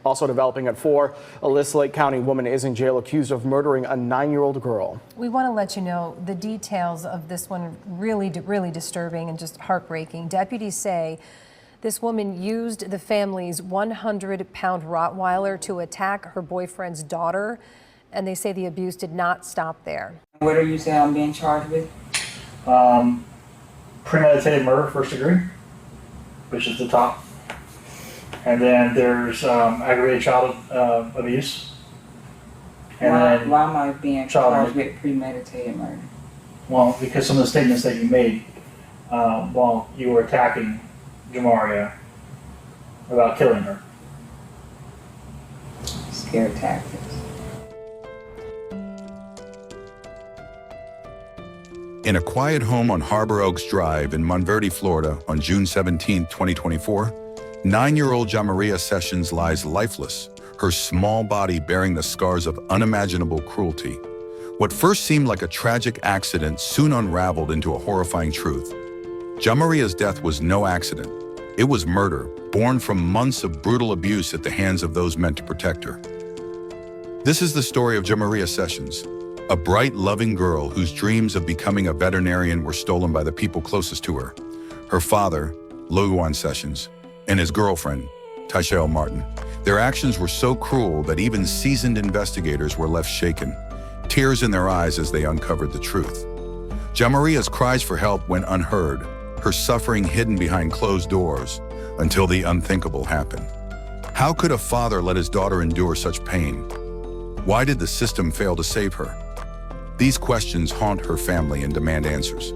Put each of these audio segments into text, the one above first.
Also developing at 4, a Lake County woman is in jail accused of murdering a 9-year-old girl. We want to let you know the details of this one really disturbing and just heartbreaking. Deputies say this woman used the family's 100-pound Rottweiler to attack her boyfriend's daughter, and they say the abuse did not stop there. What are you saying I'm being charged with? Premeditated murder, first degree, which is the top. And then there's aggravated child abuse. And why am I being charged with premeditated murder? Well, because some of the statements that you made while you were attacking Jamaria about killing her. Scare tactics. In a quiet home on Harbor Oaks Drive in Montverde, Florida, on June 17, 2024, 9-year-old Jamaria Sessions lies lifeless, her small body bearing the scars of unimaginable cruelty. What first seemed like a tragic accident soon unraveled into a horrifying truth. Jamaria's death was no accident. It was murder, born from months of brutal abuse at the hands of those meant to protect her. This is the story of Jamaria Sessions, a bright, loving girl whose dreams of becoming a veterinarian were stolen by the people closest to her. Her father, Lowan Sessions, and his girlfriend, Tyshale Martin. Their actions were so cruel that even seasoned investigators were left shaken, tears in their eyes as they uncovered the truth. Jamaria's cries for help went unheard, her suffering hidden behind closed doors, until the unthinkable happened. How could a father let his daughter endure such pain? Why did the system fail to save her? These questions haunt her family and demand answers.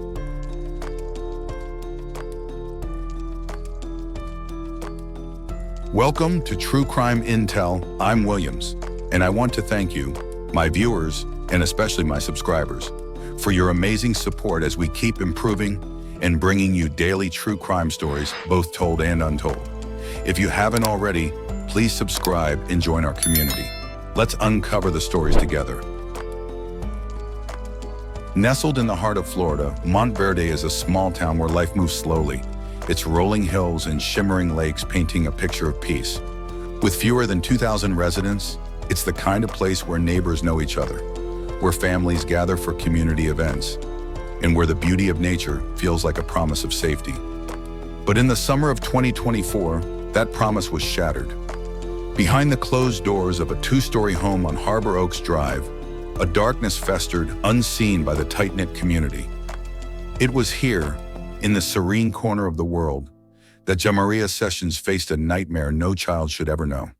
Welcome to True Crime Intel. I'm Williams, and I want to thank you, my viewers, and especially my subscribers, for your amazing support as we keep improving and bringing you daily true crime stories, both told and untold. If you haven't already, please subscribe and join our community. Let's uncover the stories together. Nestled in the heart of Florida, Montverde is a small town where life moves slowly, its rolling hills and shimmering lakes painting a picture of peace. With fewer than 2,000 residents, it's the kind of place where neighbors know each other, where families gather for community events, and where the beauty of nature feels like a promise of safety. But in the summer of 2024, that promise was shattered. Behind the closed doors of a 2-story home on Harbor Oaks Drive, a darkness festered, unseen by the tight-knit community. It was here, in the serene corner of the world, that Jamaria Sessions faced a nightmare no child should ever know.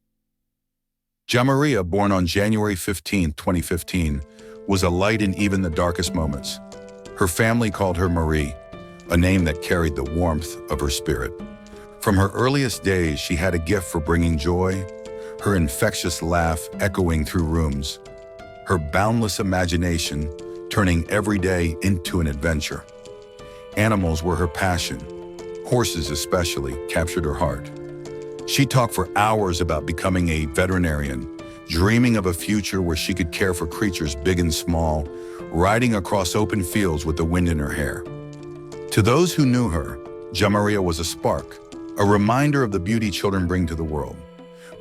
Jamaria, born on January 15, 2015, was a light in even the darkest moments. Her family called her Marie, a name that carried the warmth of her spirit. From her earliest days, she had a gift for bringing joy, her infectious laugh echoing through rooms, her boundless imagination turning every day into an adventure. Animals were her passion. Horses especially captured her heart. She talked for hours about becoming a veterinarian, dreaming of a future where she could care for creatures big and small, riding across open fields with the wind in her hair. To those who knew her, Jamaria was a spark, a reminder of the beauty children bring to the world.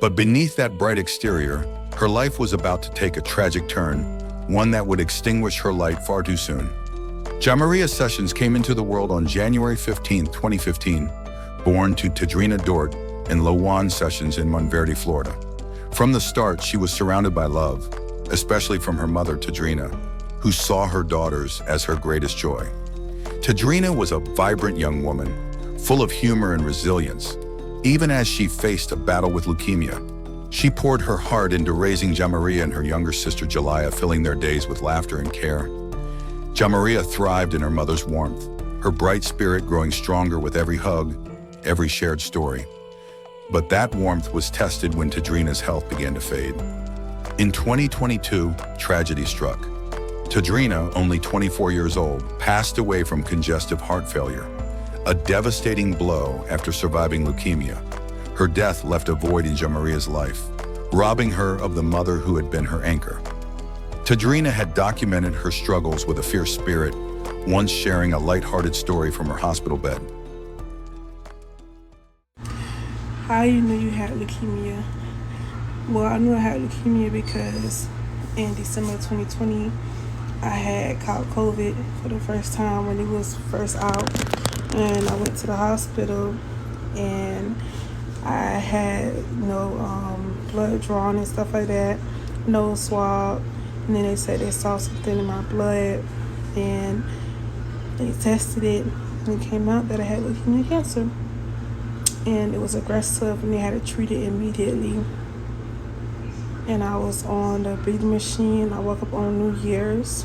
But beneath that bright exterior, her life was about to take a tragic turn, one that would extinguish her light far too soon. Jamaria Sessions came into the world on January 15, 2015, born to Tadrina Dort and Lowan Sessions in Montverde, Florida. From the start, she was surrounded by love, especially from her mother, Tadrina, who saw her daughters as her greatest joy. Tadrina was a vibrant young woman, full of humor and resilience. Even as she faced a battle with leukemia, she poured her heart into raising Jamaria and her younger sister Jalaya, filling their days with laughter and care. Jamaria thrived in her mother's warmth, her bright spirit growing stronger with every hug, every shared story. But that warmth was tested when Tadrina's health began to fade. In 2022, tragedy struck. Tadrina, only 24 years old, passed away from congestive heart failure, a devastating blow after surviving leukemia. Her death left a void in Jamaria's life, robbing her of the mother who had been her anchor. Tadrina had documented her struggles with a fierce spirit, once sharing a lighthearted story from her hospital bed. How you knew you had leukemia? Well, I knew I had leukemia because in December 2020, I had caught COVID for the first time when it was first out. And I went to the hospital and I had blood drawn and stuff like that, nose swab. And then they said they saw something in my blood and they tested it and it came out that I had leukemia cancer. And it was aggressive and they had to treat it immediately. And I was on the breathing machine. I woke up on New Year's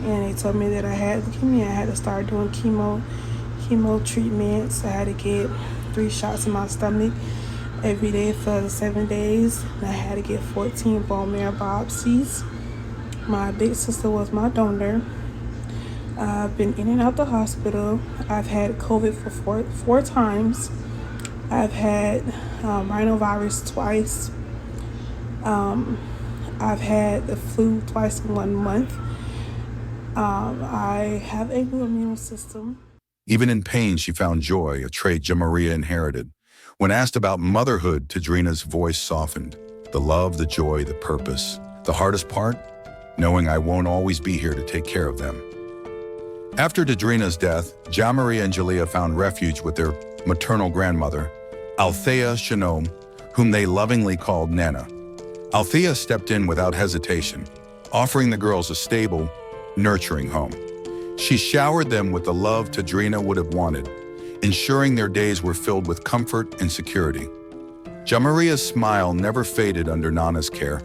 and they told me that I had leukemia. I had to start doing chemo treatments. I had to get 3 shots in my stomach every day for 7 days. And I had to get 14 bone marrow biopsies. My big sister was my donor. I've been in and out the hospital. I've had COVID for four times. I've had rhinovirus twice. I've had the flu twice in 1 month. I have a good immune system. Even in pain, she found joy, a trait Jamaria inherited. When asked about motherhood, Tadrina's voice softened. The love, the joy, the purpose. The hardest part? Knowing I won't always be here to take care of them. After Tadrina's death, Jamaria and Jalea found refuge with their maternal grandmother, Althea Shanome, whom they lovingly called Nana. Althea stepped in without hesitation, offering the girls a stable, nurturing home. She showered them with the love Tadrina would have wanted, ensuring their days were filled with comfort and security. Jamaria's smile never faded under Nana's care.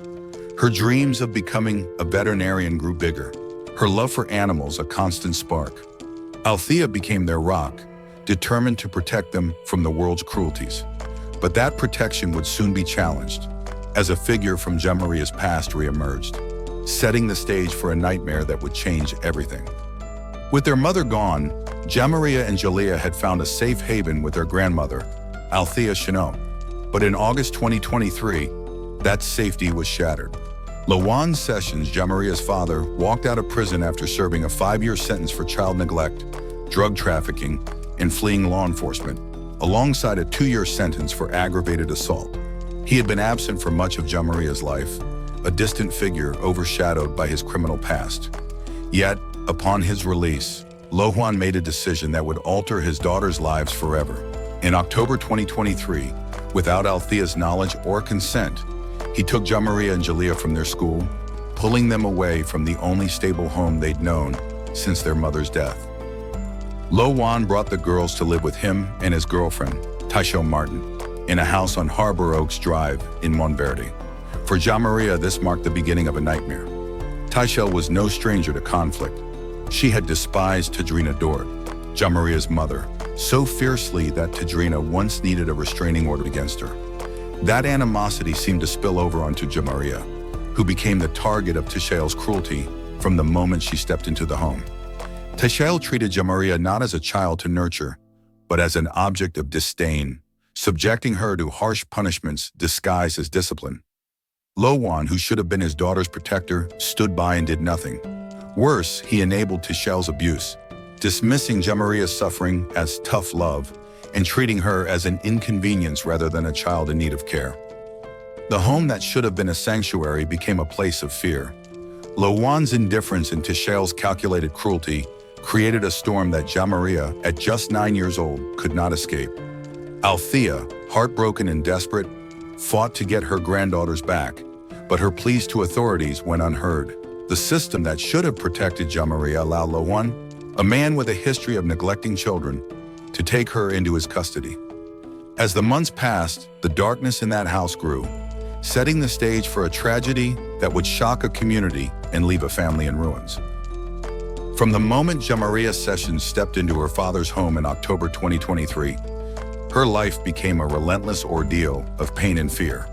Her dreams of becoming a veterinarian grew bigger, her love for animals a constant spark. Althea became their rock, determined to protect them from the world's cruelties. But that protection would soon be challenged, as a figure from Jamaria's past reemerged, setting the stage for a nightmare that would change everything. With their mother gone, Jamaria and Jalea had found a safe haven with their grandmother, Althea Shanome. But in August 2023, that safety was shattered. Lawan Sessions, Jamaria's father, walked out of prison after serving a 5-year sentence for child neglect, drug trafficking, and fleeing law enforcement, alongside a 2-year sentence for aggravated assault. He had been absent for much of Jamaria's life, a distant figure overshadowed by his criminal past. Yet, upon his release, Lawan made a decision that would alter his daughter's lives forever. In October 2023, without Althea's knowledge or consent, he took Jamaria and Jalea from their school, pulling them away from the only stable home they'd known since their mother's death. Lawan brought the girls to live with him and his girlfriend, Tyshel Martin, in a house on Harbor Oaks Drive in Montverde. For Jamaria, this marked the beginning of a nightmare. Tyshel was no stranger to conflict. She had despised Tadrina Dort, Jamaria's mother, so fiercely that Tadrina once needed a restraining order against her. That animosity seemed to spill over onto Jamaria, who became the target of Tyshel's cruelty from the moment she stepped into the home. Tyshel treated Jamaria not as a child to nurture, but as an object of disdain, subjecting her to harsh punishments disguised as discipline. Lawan, who should have been his daughter's protector, stood by and did nothing. Worse, he enabled Tyshel's abuse, dismissing Jamaria's suffering as tough love and treating her as an inconvenience rather than a child in need of care. The home that should have been a sanctuary became a place of fear. Lawan's indifference and Tyshel's calculated cruelty created a storm that Jamaria, at just 9 years old, could not escape. Althea, heartbroken and desperate, fought to get her granddaughters back, but her pleas to authorities went unheard. The system that should have protected Jamaria allowed Lawan, a man with a history of neglecting children, to take her into his custody. As the months passed, the darkness in that house grew, setting the stage for a tragedy that would shock a community and leave a family in ruins. From the moment Jamaria Sessions stepped into her father's home in October 2023, her life became a relentless ordeal of pain and fear.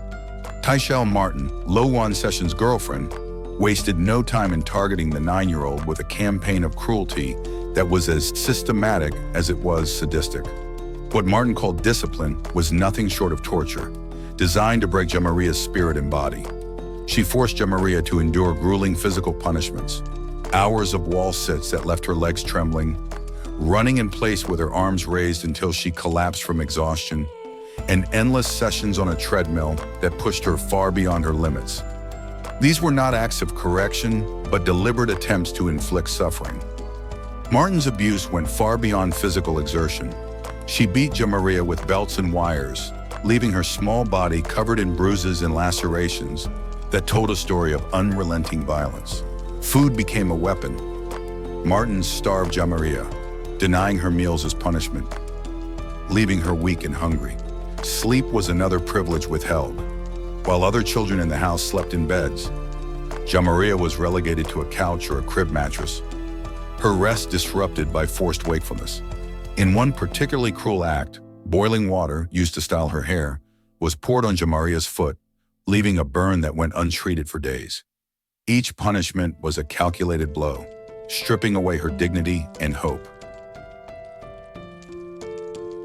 Tyshel Martin, Lawan Sessions' girlfriend, wasted no time in targeting the 9-year-old with a campaign of cruelty that was as systematic as it was sadistic. What Martin called discipline was nothing short of torture, designed to break Jamaria's spirit and body. She forced Jamaria to endure grueling physical punishments, hours of wall sits that left her legs trembling, running in place with her arms raised until she collapsed from exhaustion, and endless sessions on a treadmill that pushed her far beyond her limits. These were not acts of correction, but deliberate attempts to inflict suffering. Martin's abuse went far beyond physical exertion. She beat Jamaria with belts and wires, leaving her small body covered in bruises and lacerations that told a story of unrelenting violence. Food became a weapon. Martin starved Jamaria, denying her meals as punishment, leaving her weak and hungry. Sleep was another privilege withheld. While other children in the house slept in beds, Jamaria was relegated to a couch or a crib mattress, her rest disrupted by forced wakefulness. In one particularly cruel act, boiling water, used to style her hair, was poured on Jamaria's foot, leaving a burn that went untreated for days. Each punishment was a calculated blow, stripping away her dignity and hope.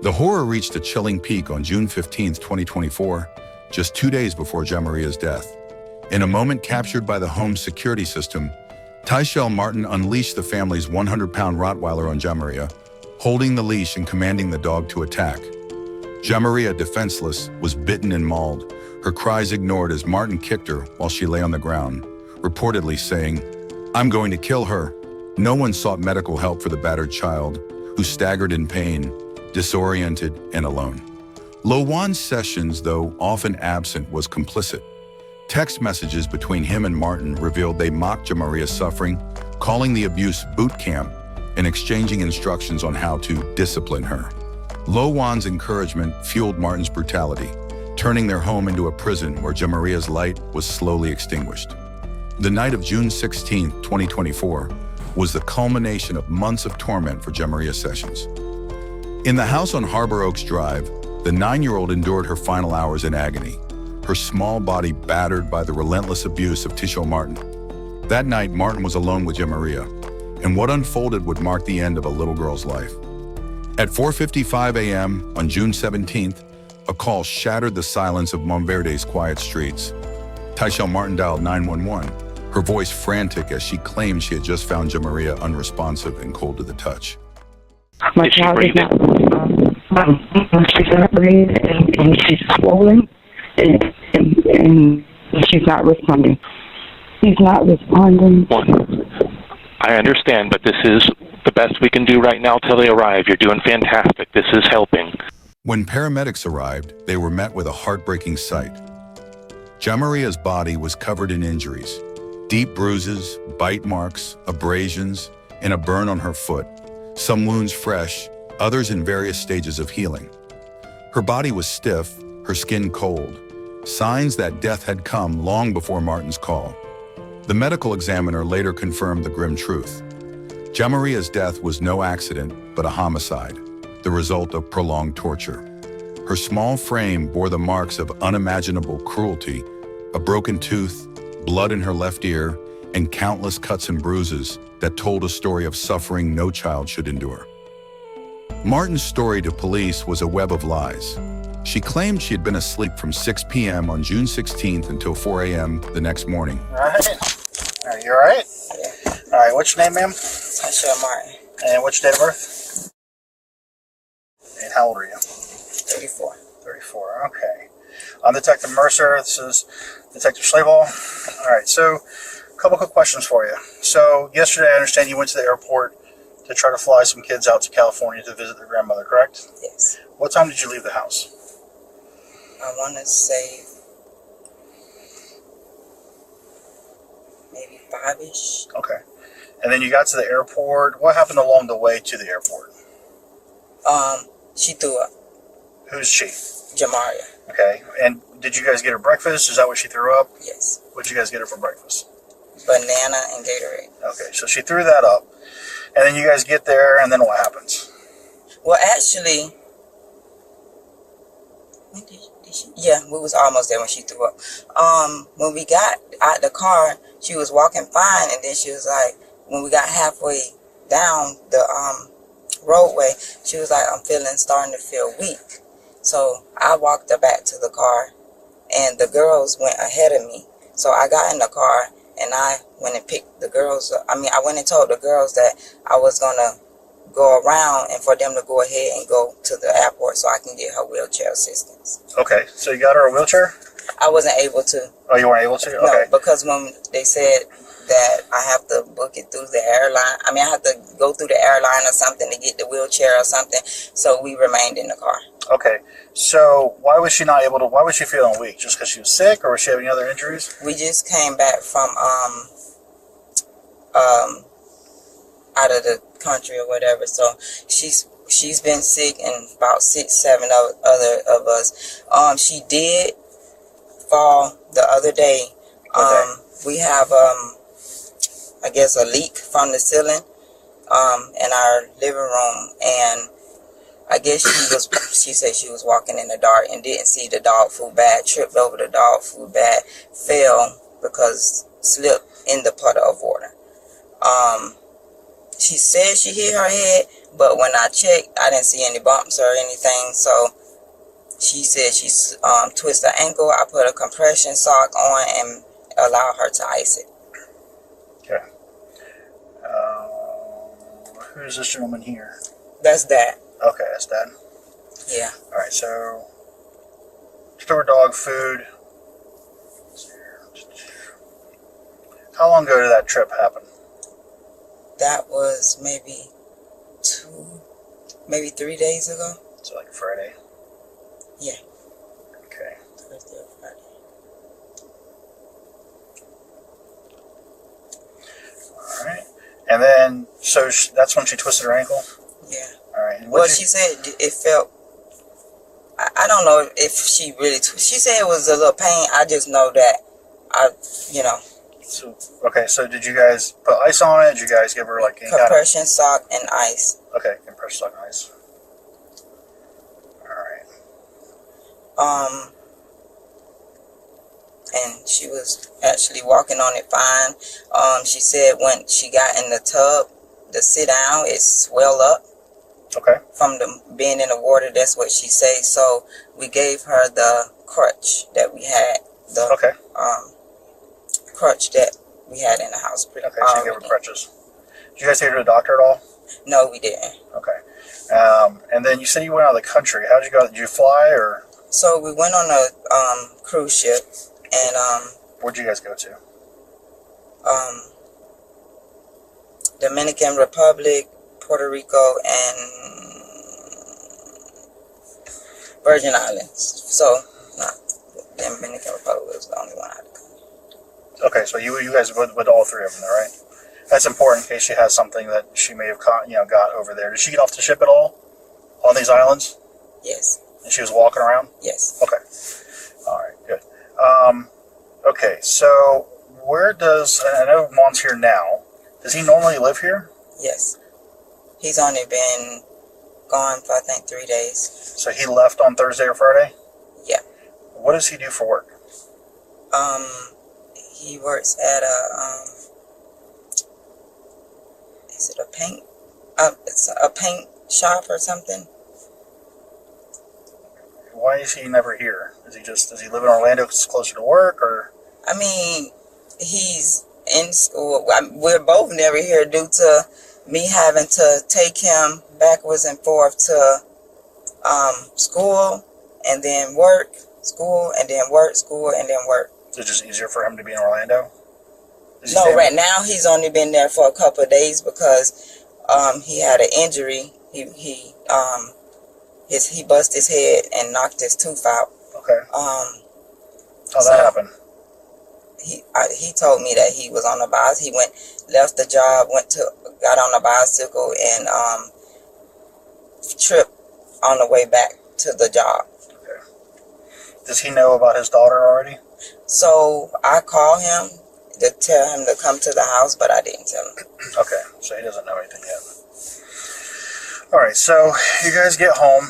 The horror reached a chilling peak on June 15, 2024, just 2 days before Jamaria's death. In a moment captured by the home's security system, Tyshell Martin unleashed the family's 100-pound Rottweiler on Jamaria, holding the leash and commanding the dog to attack. Jamaria, defenseless, was bitten and mauled, her cries ignored as Martin kicked her while she lay on the ground, reportedly saying, "I'm going to kill her." No one sought medical help for the battered child, who staggered in pain, disoriented and alone. Lowan's Sessions, though often absent, was complicit. Text messages between him and Martin revealed they mocked Jamaria's suffering, calling the abuse boot camp and exchanging instructions on how to discipline her. Lowan's encouragement fueled Martin's brutality, turning their home into a prison where Jamaria's light was slowly extinguished. The night of June 16, 2024, was the culmination of months of torment for Jamaria Sessions. In the house on Harbor Oaks Drive, the 9-year-old endured her final hours in agony, her small body battered by the relentless abuse of Tyshell Martin. That night, Martin was alone with Jamaria, and what unfolded would mark the end of a little girl's life. At 4:55 a.m. on June 17th, a call shattered the silence of Monverde's quiet streets. Tyshell Martin dialed 911, her voice frantic as she claimed she had just found Jamaria unresponsive and cold to the touch. My child is not she's not breathing and she's swollen and she's not responding. She's not responding. I understand, but this is the best we can do right now till they arrive. You're doing fantastic. This is helping. When paramedics arrived, they were met with a heartbreaking sight. Jamaria's body was covered in injuries, deep bruises, bite marks, abrasions, and a burn on her foot, some wounds fresh, others in various stages of healing. Her body was stiff, her skin cold, signs that death had come long before Martin's call. The medical examiner later confirmed the grim truth. Jamaria's death was no accident, but a homicide, the result of prolonged torture. Her small frame bore the marks of unimaginable cruelty, a broken tooth, blood in her left ear, and countless cuts and bruises that told a story of suffering no child should endure. Martin's story to police was a web of lies. She claimed she had been asleep from 6 p.m. on June 16th until 4 a.m. the next morning. All right. Are you all right? Yeah. All right, what's your name, ma'am? Tyshell Martin, And what's your date of birth? And how old are you? 34. 34, okay. I'm Detective Mercer. This is Detective Schleibel. All right, so a couple quick questions for you. So yesterday, I understand you went to the airport to try to fly some kids out to California to visit their grandmother, correct? Yes. What time did you leave the house? I want to say maybe 5-ish. Okay. And then you got to the airport. What happened along the way to the airport? She threw up. Who's she? Jamaria. Okay. And did you guys get her breakfast? Is that what she threw up? Yes. What did you guys get her for breakfast? Banana and Gatorade. Okay, so she threw that up. And then you guys get there, and then what happens? Well, actually, when did she? Yeah, we was almost there when she threw up. When we got out the car, she was walking fine, and then she was like, when we got halfway down the roadway, she was like, I'm starting to feel weak. So I walked her back to the car, and the girls went ahead of me. So I got in the car, and I went and picked the girls up. I went and told the girls that I was gonna go around and for them to go ahead and go to the airport so I can get her wheelchair assistance. Okay, so you got her a wheelchair? I wasn't able to. Oh, you weren't able to? No, Okay. because when they said that I have to book it through the airline, I have to go through the airline or something to get the wheelchair or something, so we remained in the car. Okay, so why was she not able to, why was she feeling weak? Just because she was sick, or was she having other injuries? We just came back from out of the country or whatever, so she's been sick, and about 6-7 other of us. She did fall the other day. We have I guess a leak from the ceiling in our living room, and I guess she said she was walking in the dark and didn't see the dog food bag, tripped over the dog food bag, fell because slipped in the puddle of water. She said she hit her head, but when I checked, I didn't see any bumps or anything, so she said she twisted her ankle. I put a compression sock on and allowed her to ice it. Okay. Who's this gentleman here? That's that. Okay, that's Dad. Yeah. All right, so store dog food. How long ago did that trip happen? That was maybe 3 days ago. So like Friday? Yeah. Okay. Thursday or Friday. All right. And then, so that's when she twisted her ankle? Yeah. All right. Well, she said it felt, I don't know if she really, she said it was a little pain. I just know that So, okay, so did you guys put ice on it? Did you guys give her like any compression sock and ice. Okay, compression sock and ice. All right. And she was actually walking on it fine. She said when she got in the tub, the sit down, it swelled up. Okay. From being in the water, that's what she said. So we gave her the crutch that we had. The crutch that we had in the house. Okay, so you gave her crutches. Did you guys take her to the doctor at all? No, we didn't. Okay. And then you said you went out of the country. How did you go? Did you fly or? So we went on a cruise ship, and where'd you guys go to? Dominican Republic, Puerto Rico, and Virgin Islands. So, not Dominican Republic was the only one I had to go. Okay, so you guys went with all three of them, right? That's important in case she has something that she may have got over there. Did she get off the ship at all on these islands? Yes. And she was walking around? Yes. Okay. All right, good. Okay, so where does, I know Mon's here now. Does he normally live here? Yes. He's only been gone for, I think, 3 days. So he left on Thursday or Friday? Yeah. What does he do for work? He works at is it a paint? It's a paint shop or something. Why is he never here? Does he live in Orlando because it's closer to work, or? I mean, he's in school. We're both never here due to me having to take him backwards and forth to school and then work, school and then work, school and then work. Is it just easier for him to be in Orlando? No, right now he's only been there for a couple of days because he had an injury. He busted his head and knocked his tooth out. Okay. How'd that happen? He told me that he was on a bicycle. He left the job, got on a bicycle and tripped on the way back to the job. Okay. Does he know about his daughter already? So I called him to tell him to come to the house, but I didn't tell him. Okay, so he doesn't know anything yet. All right, so you guys get home.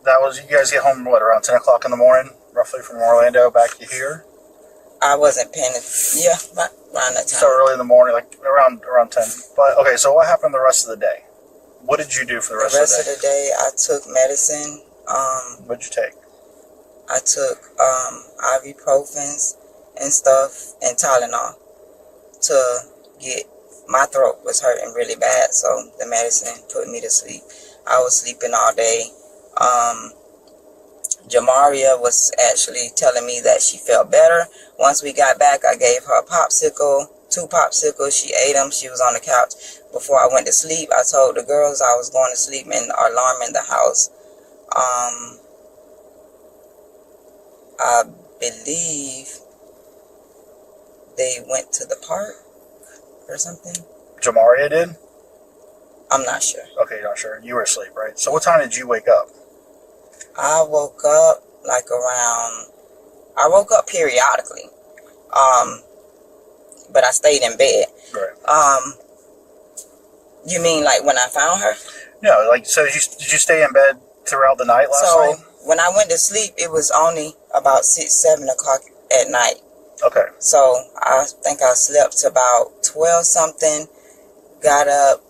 You guys get home, what, around 10 o'clock in the morning, roughly, from Orlando back to here? I wasn't paying attention. Yeah, around that time. So early in the morning, like around 10. But, okay, so what happened the rest of the day? What did you do for the rest of the day? The rest of the day, I took medicine. What did you take? I took ibuprofens and stuff and Tylenol to get my throat was hurting really bad, so the medicine put me to sleep. I was sleeping all day. Jamaria was actually telling me that she felt better. Once we got back, I gave her a popsicle, 2 popsicles. She ate them. She was on the couch. Before I went to sleep, I told the girls I was going to sleep and alarm in the house. I believe they went to the park or something. Jamaria did? I'm not sure. Okay, you're not sure. You were asleep, right? So what time did you wake up? I woke up I woke up periodically. But I stayed in bed. Right. You mean like when I found her? No, like, so did you stay in bed throughout the night last night? So when I went to sleep, it was only about 6, 7 o'clock at night. Okay. So I think I slept to about 12 something, got up,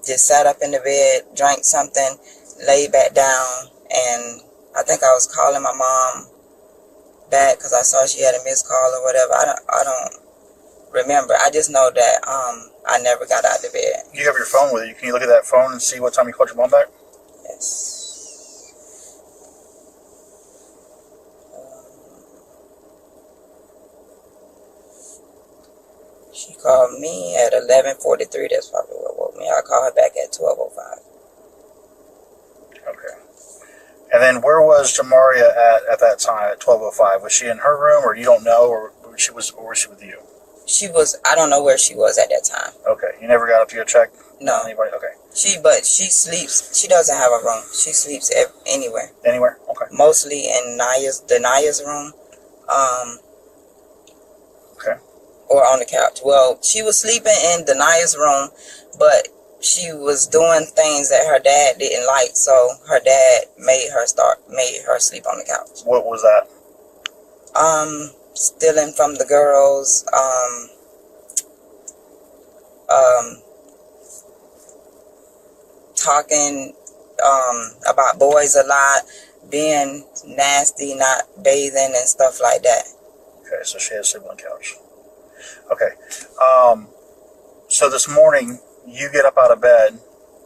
just sat up in the bed, drank something, laid back down, and I think I was calling my mom back because I saw she had a missed call or whatever. I don't remember. I just know that I never got out of bed. You have your phone with you. Can you look at that phone and see what time you called your mom back? Yes. She called me at 11:43. That's probably what woke me. I called her back at 12:05. Okay. And then where was Jamaria at that time at 12:05? Was she in her room, or you don't know, or was she with you? She was. I don't know where she was at that time. Okay. You never got up to go check? No. Anybody? Okay. But she sleeps. She doesn't have a room. She sleeps anywhere. Anywhere? Okay. Mostly in Naya's room. Okay. Or on the couch. Well, she was sleeping in Naya's room, but she was doing things that her dad didn't like, so her dad made her sleep on the couch. What was that? Stealing from the girls, talking about boys a lot, being nasty, not bathing and stuff like that. Okay, so she had sleep on the couch. Okay. So this morning, you get up out of bed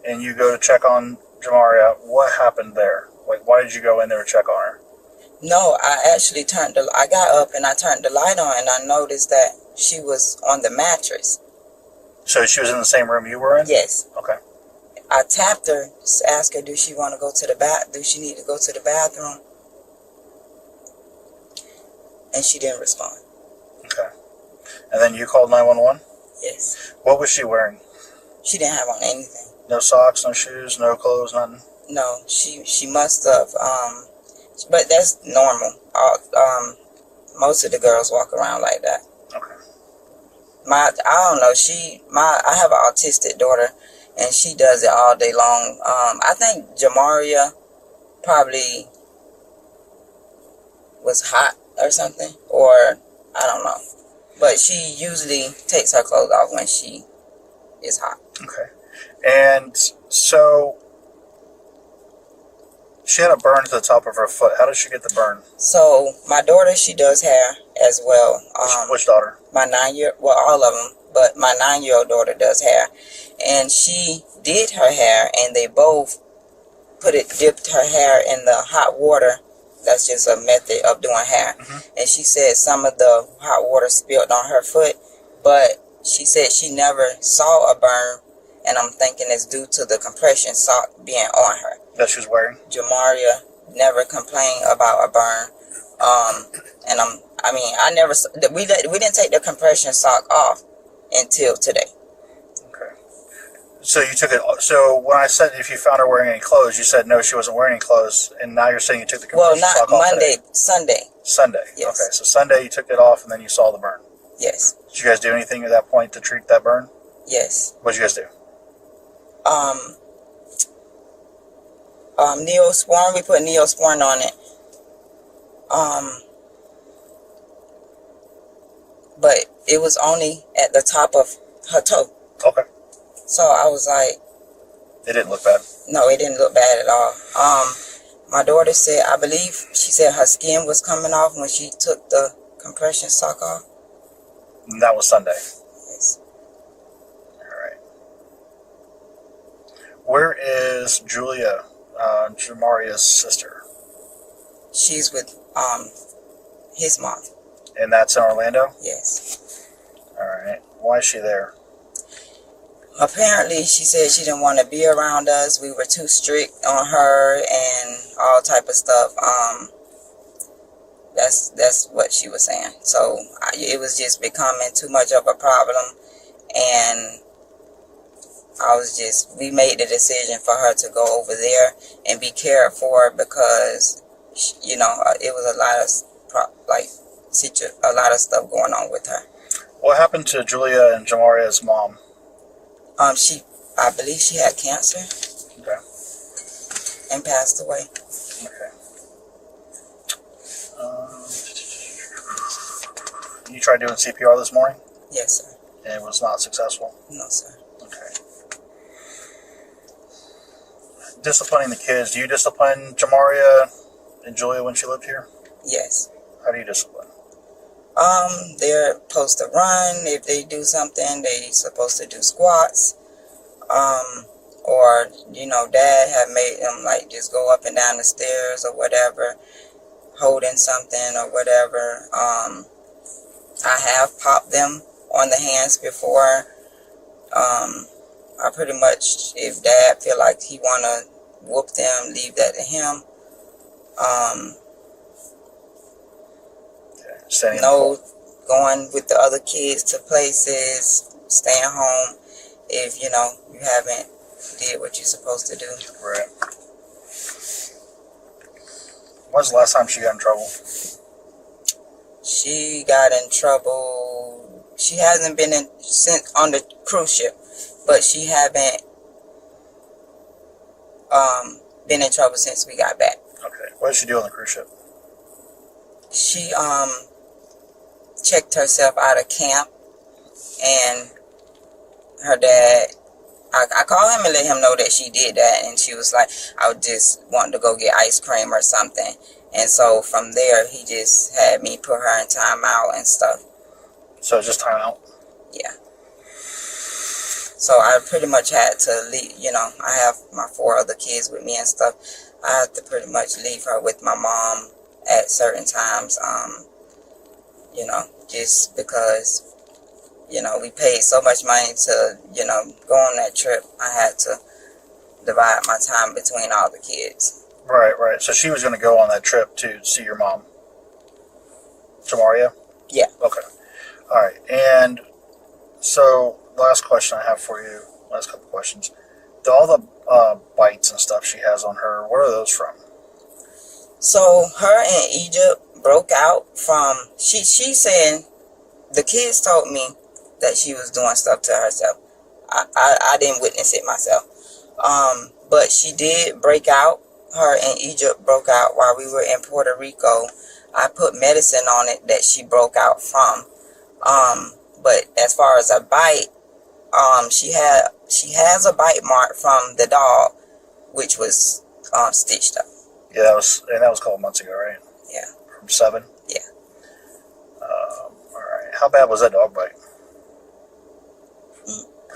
and you go to check on Jamaria. What happened there? Like, why did you go in there to check on her? No, I actually I got up and I turned the light on and I noticed that she was on the mattress. So she was in the same room you were in? Yes. Okay. I tapped her, asked her, do she want to go to the do she need to go to the bathroom? And she didn't respond. Okay. And then you called 911? Yes. What was she wearing? She didn't have on anything. No socks, no shoes, no clothes, nothing? No, she must have, but that's normal. Most of the girls walk around like that. Okay. I don't know, I have an autistic daughter, and she does it all day long. I think Jamaria probably was hot or something, or I don't know. But she usually takes her clothes off when she is hot. Okay. And so she had a burn to the top of her foot. How did she get the burn? So my daughter, she does hair as well. Which daughter? My 9-year, well, all of them, but my 9-year-old daughter does hair, and she did her hair, and they both dipped her hair in the hot water. That's just a method of doing hair. Mm-hmm. And she said some of the hot water spilled on her foot, but she said she never saw a burn, and I'm thinking it's due to the compression sock being on her. That she was wearing? Jamaria never complained about a burn. And we didn't take the compression sock off until today. Okay. So you took it. So when I said if you found her wearing any clothes, you said no, she wasn't wearing any clothes, and now you're saying you took the compression sock off. Well, not Monday, today. Sunday. Sunday. Yes. Okay. So Sunday you took it off, and then you saw the burn. Yes. Did you guys do anything at that point to treat that burn? Yes. What did you guys do? Neosporin. We put Neosporin on it. But it was only at the top of her toe. Okay. So I was like, it didn't look bad. No, it didn't look bad at all. My daughter said, I believe she said her skin was coming off when she took the compression sock off. And that was Sunday. Yes. All right. Where is Julia, Jamaria's sister? She's with his mom. And that's in Orlando? Yes. All right. Why is she there? Apparently, she said she didn't want to be around us. We were too strict on her and all type of stuff. That's what she was saying. So it was just becoming too much of a problem, and we made the decision for her to go over there and be cared for, because it was a lot of stuff going on with her. What happened to Julia and Jamaria's mom? I believe she had cancer. Okay. And passed away. Okay. You tried doing CPR this morning? Yes, sir. And it was not successful? No, sir. Okay. Disciplining the kids. Do you discipline Jamaria and Julia when she lived here? Yes. How do you discipline? They're supposed to run. If they do something, they're supposed to do squats. Or, Dad had made them just go up and down the stairs or whatever, holding something or whatever. I have popped them on the hands before. I pretty much, if Dad feel like he want to whoop them, leave that to him. No going with the other kids to places, staying home if, you haven't did what you're supposed to do. Right. When's the last time she got in trouble? She got in trouble. She hasn't been since on the cruise ship, but she haven't been in trouble since we got back. Okay. What did she do on the cruise ship? She checked herself out of camp, and her dad, I called him and let him know that she did that, and she was like, I would just want to go get ice cream or something. And so from there, he just had me put her in timeout and stuff. So just timeout? Yeah. So I pretty much had to leave, I have my 4 other kids with me and stuff. I had to pretty much leave her with my mom at certain times, just because, we paid so much money to, go on that trip. I had to divide my time between all the kids. Right. So she was going to go on that trip to see your mom, Jamaria? Yeah. Okay. All right. And so last question I have for you, last couple questions. All the bites and stuff she has on her, where are those from? So her and Egypt broke out from, she's saying, the kids told me that she was doing stuff to herself. I didn't witness it myself. But she did break out. Her and Egypt broke out while we were in Puerto Rico. I put medicine on it that she broke out from. But as far as a bite, she has a bite mark from the dog, which was stitched up. Yeah, that was a couple months ago, right? Yeah. From 7? Yeah. All right. How bad was that dog bite?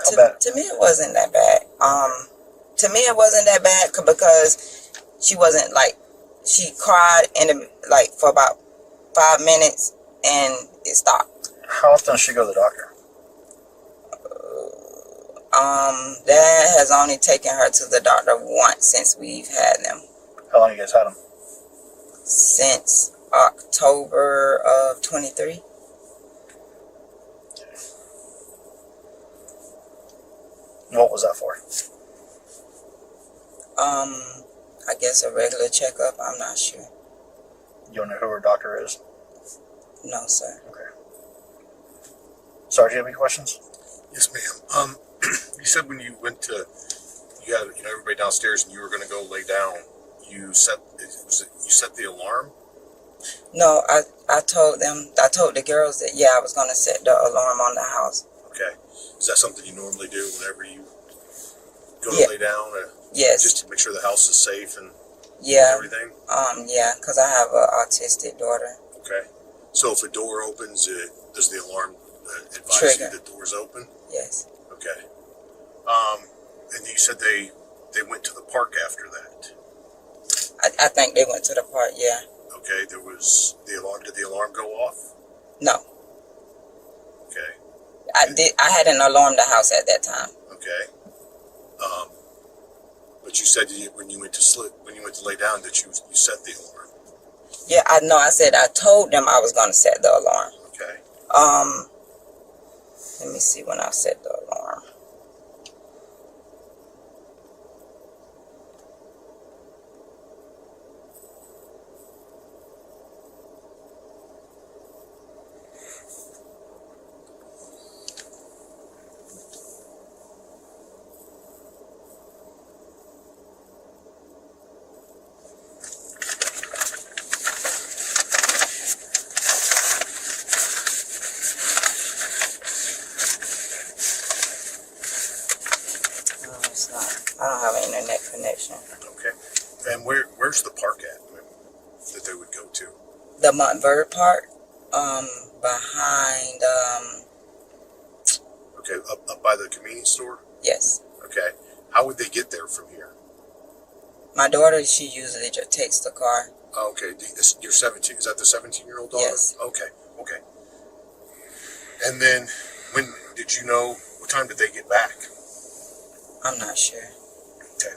How bad? To me, it wasn't that bad. To me, it wasn't that bad because she wasn't she cried for about 5 minutes and it stopped. How often does she go to the doctor? Dad has only taken her to the doctor once since we've had them. How long you guys had them? Since October of 23. What was that for? I guess a regular checkup. I'm not sure. You don't know who her doctor is? No, sir. Okay. Sorry, do you have any questions? Yes, ma'am. You said when you went to, you had everybody downstairs and you were going to go lay down. You set the alarm? No, I told the girls that I was going to set the alarm on the house. Okay. Is that something you normally do whenever you go to lay down? Yes. Just to make sure the house is safe and everything? Yeah, because I have an autistic daughter. Okay. So if a door opens, does the alarm advised Trigger. you the door's open? Yes. Okay. And you said they went to the park after that. I think they went to the park. Yeah. Okay. There was the alarm. Did the alarm go off? No. Okay. I hadn't alarmed the house at that time. Okay. But you said when you went to lay down that you set the alarm. Yeah, I know. I said I told them I was going to set the alarm. Okay. Let me see when I set the alarm. I don't have an internet connection. Okay. And where's the park at that they would go to? The Montverde Park, behind, Okay, up by the convenience store? yes. Okay. How would they get there from here? My daughter, she usually just takes the car. Okay. You're 17. Is that the 17-year-old daughter? Yes. Okay. Okay. And then when did you know, what time did they get back? I'm not sure. Okay.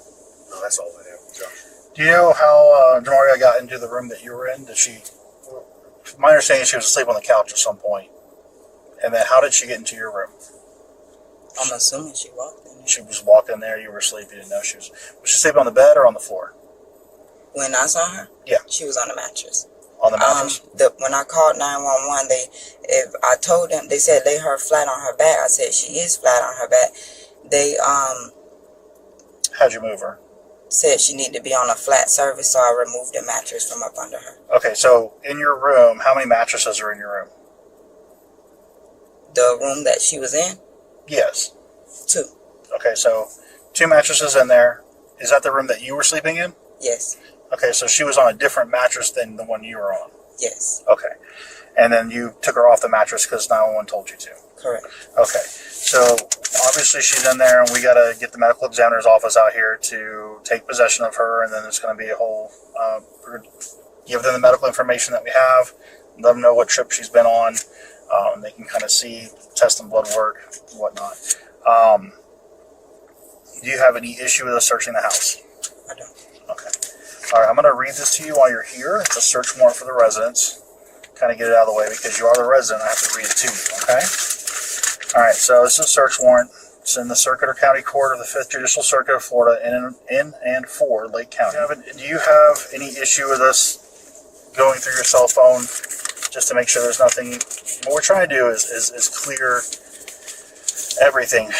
No, that's all I have, Josh. Do you know how Jamaria got into the room that you were in? My understanding is she was asleep on the couch at some point. And then how did she get into your room? I'm assuming she walked in there. She was walking there, you were asleep, you didn't know she was she sleeping on the bed or on the floor? When I saw her, Yeah. she was on the mattress. On the mattress? When I called 911, I told them, they said lay her flat on her back. I said she is flat on her back. They How'd you move her? said she needed to be on a flat surface, so I removed the mattress from up under her. Okay, so in your room, how many mattresses are in your room? The room that she was in, Yes. 2. Okay, so 2 mattresses in there. Is that the room that you were sleeping in? Yes. Okay, so she was on a different mattress than the one you were on. Yes. Okay. And then you took her off the mattress because 911 told you to. Correct. Okay. So obviously she's in there, and we got to get the medical examiner's office out here to take possession of her, and then it's going to be a whole, give them the medical information that we have, let them know what trip she's been on. They can kind of see, test and blood work, and whatnot. Do you have any issue with us searching the house? I don't. Okay. All right, I'm going to read this to you while you're here. It's a search warrant for the residence. Kind of get it out of the way because you are the resident. I have to read it to you, okay? All right, so this is a search warrant. It's in the Circuit or County Court of the 5th Judicial Circuit of Florida in and for Lake County. Do you have any issue with us going through your cell phone just to make sure there's nothing? What we're trying to do is clear everything.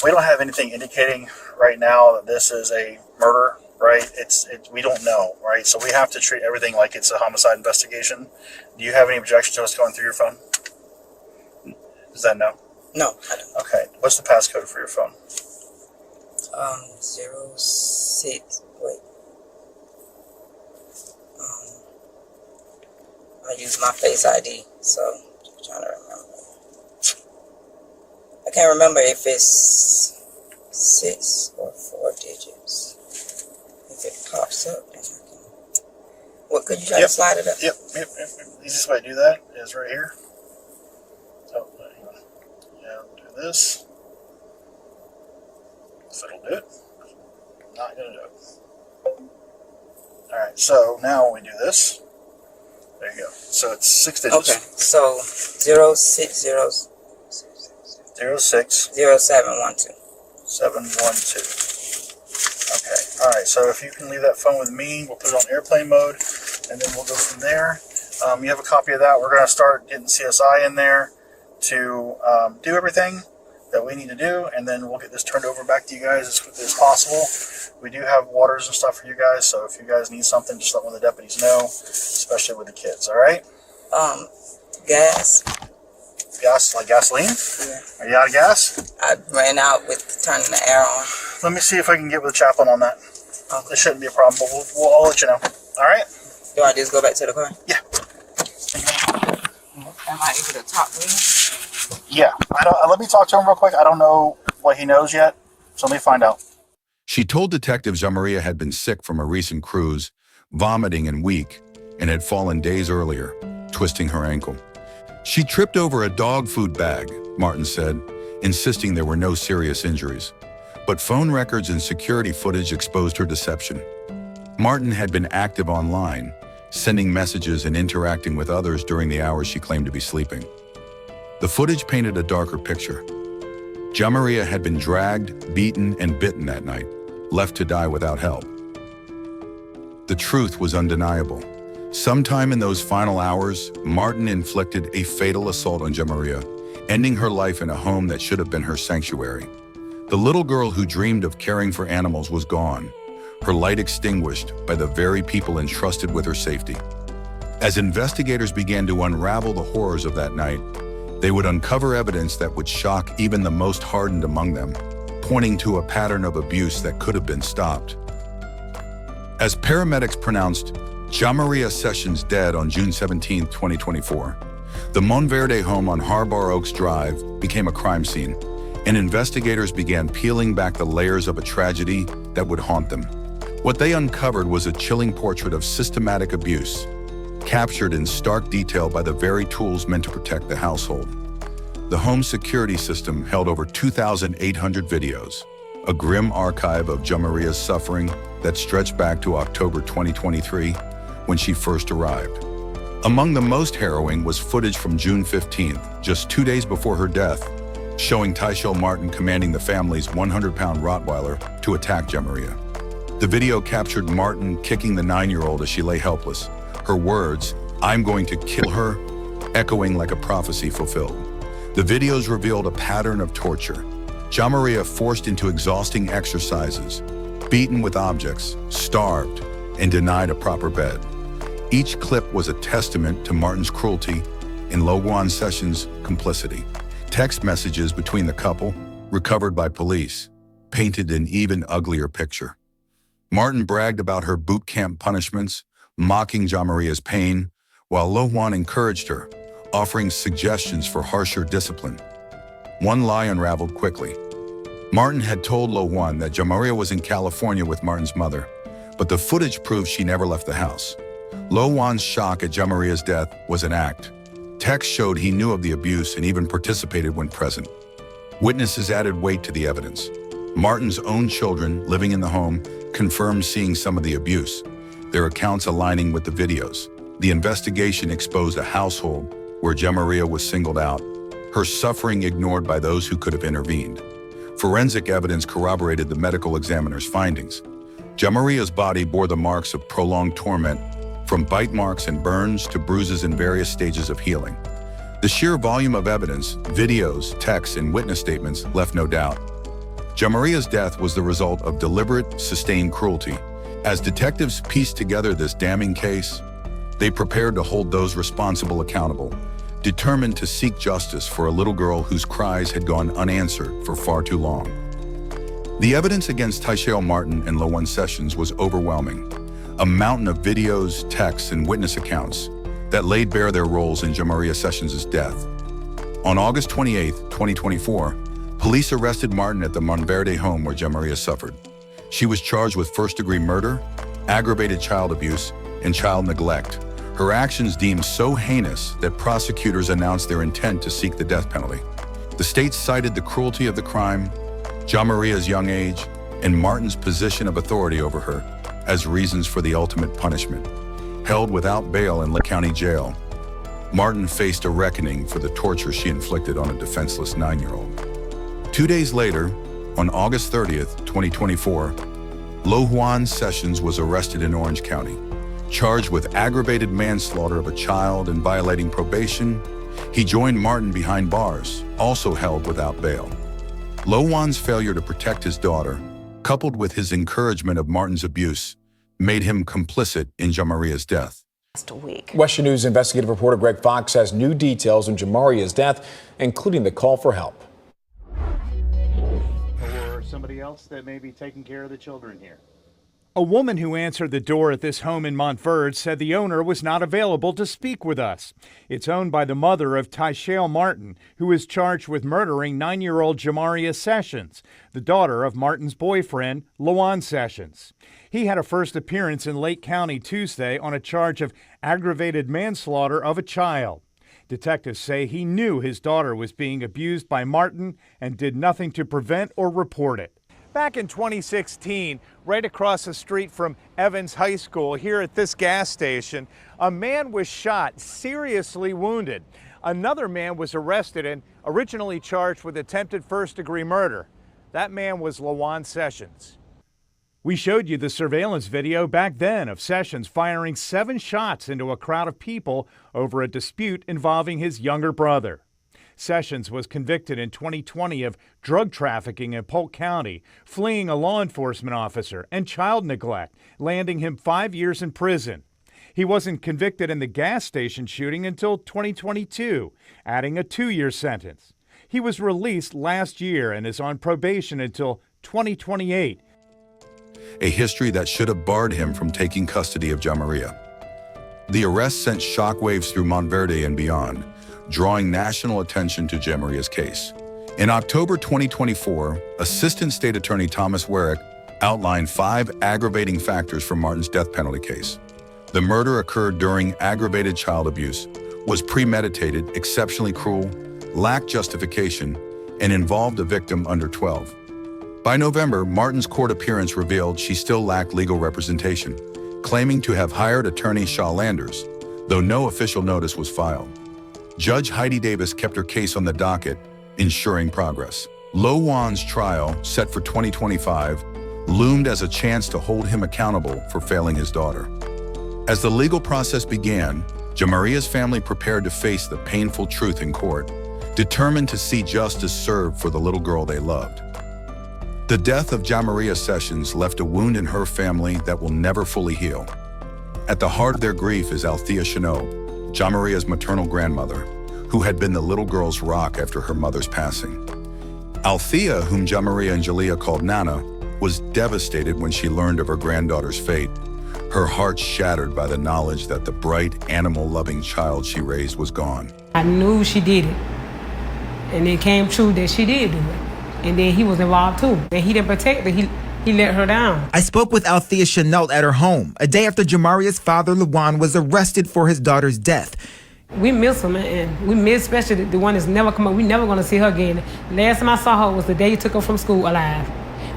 We don't have anything indicating right now that this is a murder, right? We don't know, right? So we have to treat everything like it's a homicide investigation. Do you have any objection to us going through your phone? Is that no? No, I don't. Okay. What's the passcode for your phone? 06. Wait. I use my Face ID, so I'm trying to remember. I can't remember if it's 6 or 4 digits. If it pops up, then I can. What, could you try to slide it up? Yep. The easiest way to do that is right here. So, do this. If it'll do it. Not going to do it. Alright, so now when we do this, there you go. So it's 6 digits. Okay, so 060 06 0712. 712. Okay. Alright, so if you can leave that phone with me, we'll put it on airplane mode, and then we'll go from there. You have a copy of that. We're going to start getting CSI in there to do everything that we need to do, and then we'll get this turned over back to you guys as quickly as possible. We do have waters and stuff for you guys, so if you guys need something, just let one of the deputies know, especially with the kids, alright? Gas. Gas, like gasoline? Yeah. Are you out of gas? I ran out with turning the air on. Let me see if I can get with the chaplain on that. Okay. It shouldn't be a problem, but I'll let you know. Alright? Do I just go back to the car? Yeah. Am I able to talk to him? Yeah, let me talk to him real quick. I don't know what he knows yet, so let me find out. She told detectives Jamaria had been sick from a recent cruise, vomiting and weak, and had fallen days earlier, twisting her ankle. She tripped over a dog food bag, Martin said, insisting there were no serious injuries. But phone records and security footage exposed her deception. Martin had been active online, sending messages and interacting with others during the hours she claimed to be sleeping. The footage painted a darker picture. Jamaria had been dragged, beaten, and bitten that night, left to die without help. The truth was undeniable. Sometime in those final hours, Martin inflicted a fatal assault on Jamaria, ending her life in a home that should have been her sanctuary. The little girl who dreamed of caring for animals was gone, her light extinguished by the very people entrusted with her safety. As investigators began to unravel the horrors of that night, they would uncover evidence that would shock even the most hardened among them, pointing to a pattern of abuse that could have been stopped. As paramedics pronounced Jamaria Sessions dead on June 17, 2024, the Montverde home on Harbor Oaks Drive became a crime scene, and investigators began peeling back the layers of a tragedy that would haunt them. What they uncovered was a chilling portrait of systematic abuse, captured in stark detail by the very tools meant to protect the household. The home security system held over 2,800 videos, a grim archive of Jamaria's suffering that stretched back to October 2023, when she first arrived. Among the most harrowing was footage from June 15th, just 2 days before her death, showing Tyshel Martin commanding the family's 100-pound Rottweiler to attack Jamaria. The video captured Martin kicking the 9-year-old as she lay helpless, her words, "I'm going to kill her," echoing like a prophecy fulfilled. The videos revealed a pattern of torture. Jamaria forced into exhausting exercises, beaten with objects, starved, and denied a proper bed. Each clip was a testament to Martin's cruelty and Lowan Sessions' complicity. Text messages between the couple, recovered by police, painted an even uglier picture. Martin bragged about her boot camp punishments, mocking Jamaria's pain, while Lowan encouraged her, offering suggestions for harsher discipline. One lie unraveled quickly. Martin had told Lowan that Jamaria was in California with Martin's mother, but the footage proved she never left the house. Lowan's shock at Jamaria's death was an act. Text showed he knew of the abuse and even participated when present. Witnesses added weight to the evidence. Martin's own children, living in the home, confirmed seeing some of the abuse, their accounts aligning with the videos. The investigation exposed a household where Jamaria was singled out, her suffering ignored by those who could have intervened. Forensic evidence corroborated the medical examiner's findings. Jamaria's body bore the marks of prolonged torment, from bite marks and burns to bruises in various stages of healing. The sheer volume of evidence, videos, texts, and witness statements left no doubt. Jamaria's death was the result of deliberate, sustained cruelty. As detectives pieced together this damning case, they prepared to hold those responsible accountable, determined to seek justice for a little girl whose cries had gone unanswered for far too long. The evidence against Tyshel Martin and Lowan Sessions was overwhelming, a mountain of videos, texts, and witness accounts that laid bare their roles in Jamaria Sessions' death. On August 28, 2024, police arrested Martin at the Montverde home where Jamaria suffered. She was charged with first-degree murder, aggravated child abuse, and child neglect. Her actions deemed so heinous that prosecutors announced their intent to seek the death penalty. The state cited the cruelty of the crime, Jamaria's young age, and Martin's position of authority over her as reasons for the ultimate punishment. Held without bail in Lake County Jail, Martin faced a reckoning for the torture she inflicted on a defenseless 9-year-old. 2 days later, on August 30th, 2024, Lowan Sessions was arrested in Orange County. Charged with aggravated manslaughter of a child and violating probation, he joined Martin behind bars, also held without bail. Lowan's failure to protect his daughter, coupled with his encouragement of Martin's abuse, made him complicit in Jamaria's death. Western News investigative reporter Greg Fox has new details on Jamaria's death, including the call for help. Or somebody else that may be taking care of the children here. A woman who answered the door at this home in Montverde said the owner was not available to speak with us. It's owned by the mother of Tyshale Martin, who is charged with murdering 9-year-old Jamaria Sessions, the daughter of Martin's boyfriend, Lawan Sessions. He had a first appearance in Lake County Tuesday on a charge of aggravated manslaughter of a child. Detectives say he knew his daughter was being abused by Martin and did nothing to prevent or report it. Back in 2016, right across the street from Evans High School, here at this gas station, a man was shot, seriously wounded. Another man was arrested and originally charged with attempted first-degree murder. That man was Lawan Sessions. We showed you the surveillance video back then of Sessions firing 7 shots into a crowd of people over a dispute involving his younger brother. Sessions was convicted in 2020 of drug trafficking in Polk County, fleeing a law enforcement officer, and child neglect, landing him 5 years in prison. He wasn't convicted in the gas station shooting until 2022, adding a 2-year sentence. He was released last year and is on probation until 2028. A history that should have barred him from taking custody of Jamaria. The arrest sent shockwaves through Montverde and beyond, drawing national attention to Jamaria's case. In October 2024, Assistant State Attorney Thomas Warwick outlined 5 aggravating factors for Martin's death penalty case. The murder occurred during aggravated child abuse, was premeditated, exceptionally cruel, lacked justification, and involved a victim under 12. By November, Martin's court appearance revealed she still lacked legal representation, claiming to have hired attorney Shaw Landers, though no official notice was filed. Judge Heidi Davis kept her case on the docket, ensuring progress. Lawan's trial, set for 2025, loomed as a chance to hold him accountable for failing his daughter. As the legal process began, Jamaria's family prepared to face the painful truth in court, determined to see justice served for the little girl they loved. The death of Jamaria Sessions left a wound in her family that will never fully heal. At the heart of their grief is Althea Chenault, Jamaria's maternal grandmother, who had been the little girl's rock after her mother's passing. Althea, whom Jamaria and Jalea called Nana, was devastated when she learned of her granddaughter's fate, her heart shattered by the knowledge that the bright, animal-loving child she raised was gone. I knew she did it, and it came true that she did do it. And then he was involved too. And he didn't protect her, he let her down. I spoke with Althea Chenault at her home, a day after Jamaria's father, Lawan, was arrested for his daughter's death. We miss him, and we miss especially the one that's never come up. We never gonna see her again. Last time I saw her was the day he took her from school alive.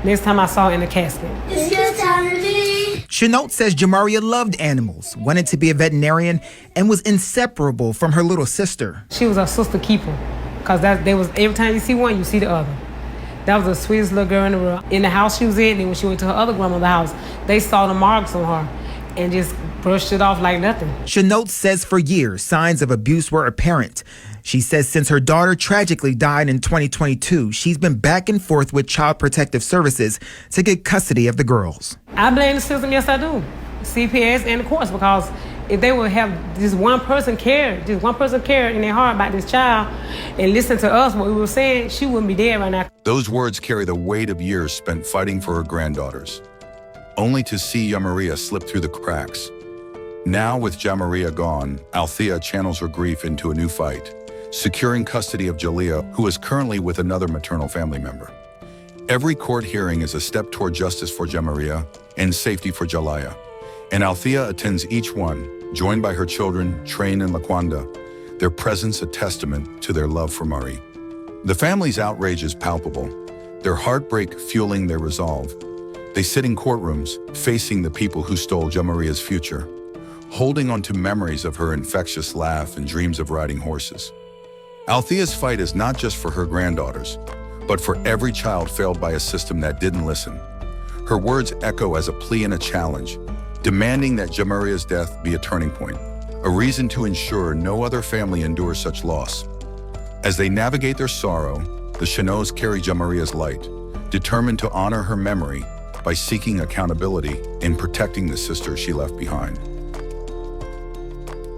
Next time I saw her in the casket. It's your time to leave. Chenault says Jamaria loved animals, wanted to be a veterinarian, and was inseparable from her little sister. She was her sister keeper, because every time you see one, you see the other. That was the sweetest little girl in the world. In the house she was in, and when she went to her other grandmother's house, they saw the marks on her and just brushed it off like nothing. Chenault says for years, signs of abuse were apparent. She says since her daughter tragically died in 2022, she's been back and forth with Child Protective Services to get custody of the girls. I blame the system, yes I do. CPS and the courts, because if they would have just one person care in their heart about this child and listen to us, what we were saying, she wouldn't be dead right now. Those words carry the weight of years spent fighting for her granddaughters, only to see Jamaria slip through the cracks. Now, with Jamaria gone, Althea channels her grief into a new fight, securing custody of Jalea, who is currently with another maternal family member. Every court hearing is a step toward justice for Jamaria and safety for Jalea, and Althea attends each one, joined by her children, Train and Laquanda, their presence a testament to their love for Marie. The family's outrage is palpable, their heartbreak fueling their resolve. They sit in courtrooms, facing the people who stole Jamaria's future, holding on to memories of her infectious laugh and dreams of riding horses. Althea's fight is not just for her granddaughters, but for every child failed by a system that didn't listen. Her words echo as a plea and a challenge, demanding that Jamaria's death be a turning point, a reason to ensure no other family endures such loss. As they navigate their sorrow, the Chenaults carry Jamaria's light, determined to honor her memory by seeking accountability and protecting the sister she left behind.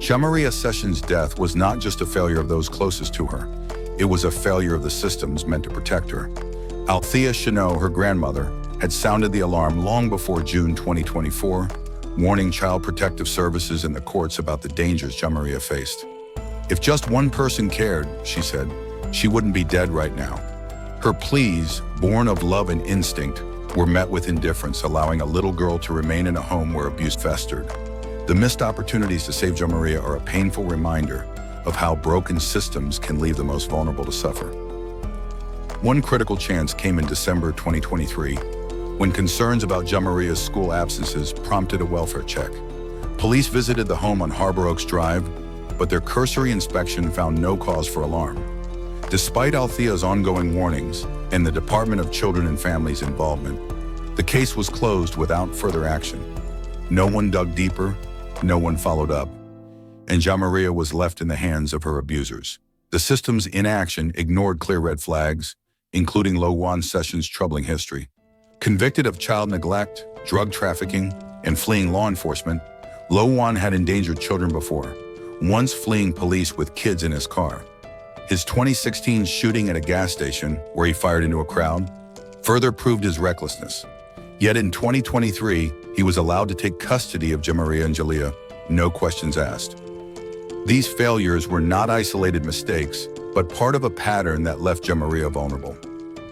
Jamaria Sessions' death was not just a failure of those closest to her, it was a failure of the systems meant to protect her. Althea Chenault, her grandmother, had sounded the alarm long before June 2024, warning Child Protective Services and the courts about the dangers Jamaria faced. If just one person cared, she said, she wouldn't be dead right now. Her pleas, born of love and instinct, were met with indifference, allowing a little girl to remain in a home where abuse festered. The missed opportunities to save Jamaria are a painful reminder of how broken systems can leave the most vulnerable to suffer. One critical chance came in December 2023, when concerns about Jamaria's school absences prompted a welfare check. Police visited the home on Harbor Oaks Drive, but their cursory inspection found no cause for alarm. Despite Althea's ongoing warnings and the Department of Children and Families' involvement, the case was closed without further action. No one dug deeper, no one followed up, and Jamaria was left in the hands of her abusers. The system's inaction ignored clear red flags, including Lowan Sessions' troubling history. Convicted of child neglect, drug trafficking, and fleeing law enforcement, Lowan had endangered children before, once fleeing police with kids in his car. His 2016 shooting at a gas station, where he fired into a crowd, further proved his recklessness. Yet in 2023, he was allowed to take custody of Jamaria and Jalea, no questions asked. These failures were not isolated mistakes, but part of a pattern that left Jamaria vulnerable.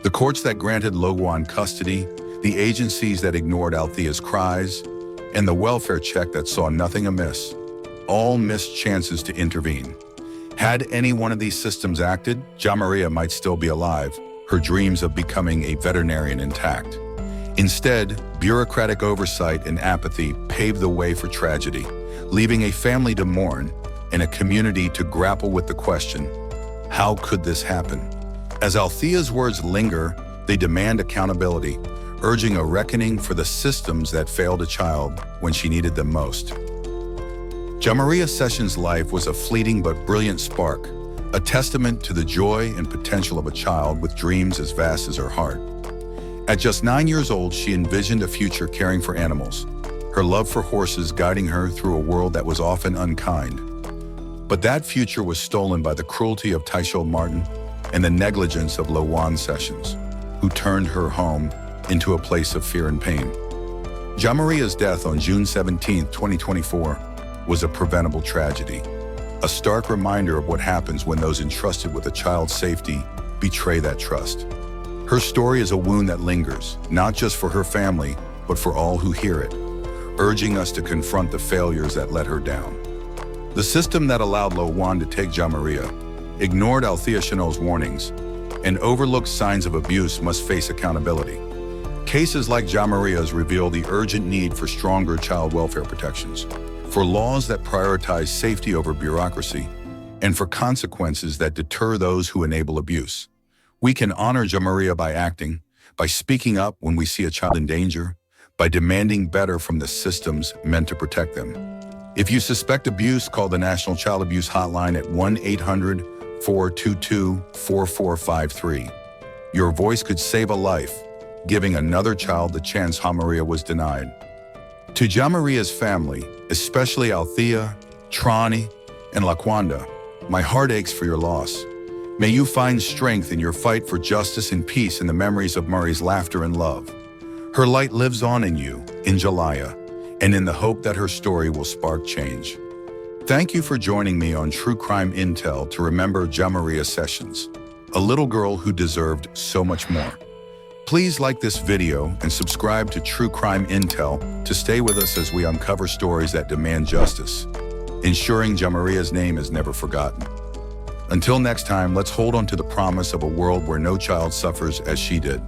The courts that granted Lowan custody, the agencies that ignored Althea's cries, and the welfare check that saw nothing amiss, all missed chances to intervene. Had any one of these systems acted, Jamaria might still be alive, her dreams of becoming a veterinarian intact. Instead, bureaucratic oversight and apathy paved the way for tragedy, leaving a family to mourn and a community to grapple with the question, how could this happen? As Althea's words linger, they demand accountability, urging a reckoning for the systems that failed a child when she needed them most. Jamaria Sessions' life was a fleeting but brilliant spark, a testament to the joy and potential of a child with dreams as vast as her heart. At just 9 years old, she envisioned a future caring for animals, her love for horses guiding her through a world that was often unkind. But that future was stolen by the cruelty of Tashel Martin and the negligence of Lowan Sessions, who turned her home into a place of fear and pain. Jamaria's death on June 17, 2024, was a preventable tragedy, a stark reminder of what happens when those entrusted with a child's safety betray that trust. Her story is a wound that lingers, not just for her family, but for all who hear it, urging us to confront the failures that let her down. The system that allowed Lowan to take Jamaria, ignored Althea Chanel's warnings, and overlooked signs of abuse must face accountability. Cases like Jamaria's reveal the urgent need for stronger child welfare protections, for laws that prioritize safety over bureaucracy, and for consequences that deter those who enable abuse. We can honor Jamaria by acting, by speaking up when we see a child in danger, by demanding better from the systems meant to protect them. If you suspect abuse, call the National Child Abuse Hotline at 1-800-422-4453. Your voice could save a life, giving another child the chance Jamaria was denied. To Jamaria's family, especially Althea, Trani, and Laquanda, my heart aches for your loss. May you find strength in your fight for justice and peace in the memories of Murray's laughter and love. Her light lives on in you, in Jalea, and in the hope that her story will spark change. Thank you for joining me on True Crime Intel to remember Jamaria Sessions, a little girl who deserved so much more. Please like this video and subscribe to True Crime Intel to stay with us as we uncover stories that demand justice, ensuring Jamaria's name is never forgotten. Until next time, let's hold on to the promise of a world where no child suffers as she did.